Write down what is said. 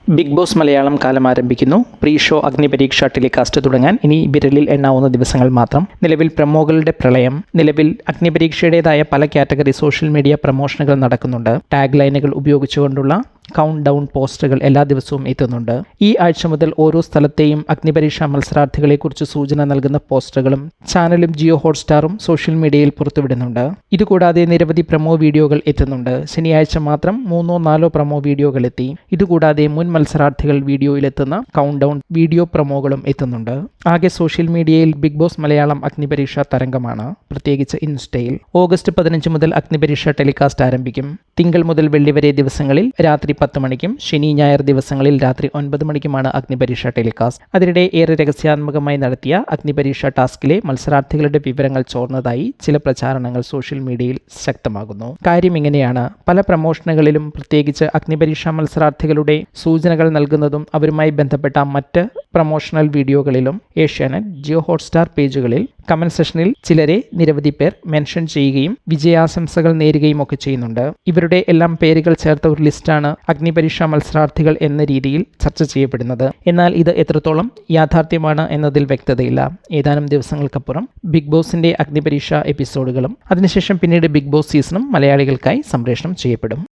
Big boss Malayalam കാലം ആരംഭിക്കുന്നു. Pre show അഗ്നിപരീക്ഷ telecast തുടങ്ങാൻ ഇനി വിരലിൽ എണ്ണാവുന്ന ദിവസങ്ങൾ മാത്രം. നിലവിൽ പ്രമോകളുടെ പ്രളയം. നിലവിൽ അഗ്നിപരീക്ഷയുടേതായ പല കാറ്റഗറി സോഷ്യൽ മീഡിയ പ്രമോഷനുകൾ നടക്കുന്നുണ്ട്. ടാഗ് ലൈനുകൾ ഉപയോഗിച്ചുകൊണ്ടുള്ള കൗണ്ട് ഡൗൺ പോസ്റ്ററുകൾ എല്ലാ ദിവസവും എത്തുന്നുണ്ട്. ഈ ആഴ്ച മുതൽ ഓരോ സ്ഥലത്തെയും അഗ്നിപരീക്ഷാ മത്സരാർത്ഥികളെക്കുറിച്ച് സൂചന നൽകുന്ന പോസ്റ്ററുകളും ചാനലും ജിയോ ഹോട്ട്സ്റ്റാറും സോഷ്യൽ മീഡിയയിൽ പുറത്തുവിടുന്നുണ്ട്. ഇതുകൂടാതെ നിരവധി പ്രമോ വീഡിയോകൾ എത്തുന്നുണ്ട്. ശനിയാഴ്ച മാത്രം 3-4 പ്രമോ വീഡിയോകൾ എത്തി. ഇതുകൂടാതെ മുൻ മത്സരാർത്ഥികൾ വീഡിയോയിലെത്തുന്ന കൗണ്ട് ഡൗൺ വീഡിയോ പ്രമോകളും എത്തുന്നുണ്ട്. ആകെ സോഷ്യൽ മീഡിയയിൽ ബിഗ് ബോസ് മലയാളം അഗ്നിപരീക്ഷ തരംഗമാണ്, പ്രത്യേകിച്ച് ഇൻസ്റ്റയിൽ. ഓഗസ്റ്റ് 15 മുതൽ അഗ്നിപരീക്ഷ ടെലികാസ്റ്റ് ആരംഭിക്കും. തിങ്കൾ മുതൽ വെള്ളി വരെ ദിവസങ്ങളിൽ രാത്രി 10 മണിക്കും ശനി ഞായർ ദിവസങ്ങളിൽ രാത്രി 9 മണിക്കുമാണ് അഗ്നിപരീക്ഷ ടെലികാസ്റ്റ്. അതിനിടെ ഏറെ രഹസ്യാത്മകമായി നടത്തിയ അഗ്നിപരീക്ഷ ടാസ്കിലെ മത്സരാർത്ഥികളുടെ വിവരങ്ങൾ ചോർന്നതായി ചില പ്രചാരണങ്ങൾ സോഷ്യൽ മീഡിയയിൽ ശക്തമാകുന്നു. കാര്യം ഇങ്ങനെയാണ്. പല പ്രമോഷനുകളിലും പ്രത്യേകിച്ച് അഗ്നിപരീക്ഷാ മത്സരാർത്ഥികളുടെ സൂചനകൾ നൽകുന്നതും അവരുമായി ബന്ധപ്പെട്ട മറ്റ് പ്രമോഷണൽ വീഡിയോകളിലും ഏഷ്യാനെറ്റ്, ജിയോ ഹോട്ട്സ്റ്റാർ പേജുകളിൽ കമന്റ് സെഷനിൽ ചിലരെ നിരവധി പേർ മെൻഷൻ ചെയ്യുകയും വിജയാശംസകൾ നേരുകയും ഒക്കെ ചെയ്യുന്നുണ്ട്. ഇവരുടെ എല്ലാം പേരുകൾ ചേർത്ത ഒരു ലിസ്റ്റാണ് അഗ്നിപരീക്ഷാ മത്സരാർത്ഥികൾ എന്ന രീതിയിൽ ചർച്ച ചെയ്യപ്പെടുന്നത്. എന്നാൽ ഇത് എത്രത്തോളം യാഥാർത്ഥ്യമാണ് എന്നതിൽ വ്യക്തതയില്ല. ഏതാനും ദിവസങ്ങൾക്കപ്പുറം ബിഗ് ബോസിന്റെ അഗ്നിപരീക്ഷ എപ്പിസോഡുകളും അതിനുശേഷം പിന്നീട് ബിഗ് ബോസ് സീസണും മലയാളികൾക്കായി സംപ്രേഷണം ചെയ്യപ്പെടും.